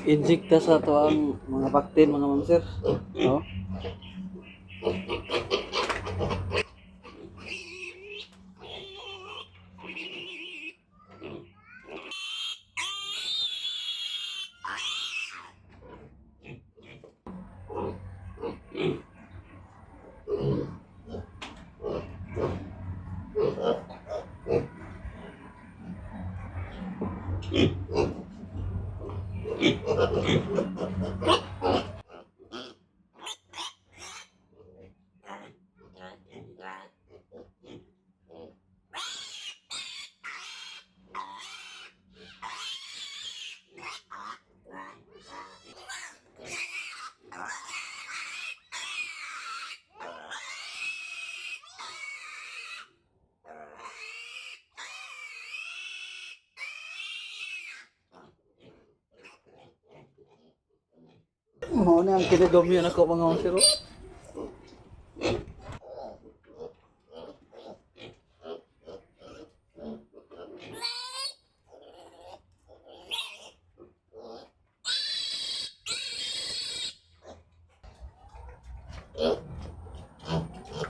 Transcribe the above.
Injecta sa to ang mga bacten mga ma'am sir. No? Oh, na ang kinidom yun ako mga ma'am sir.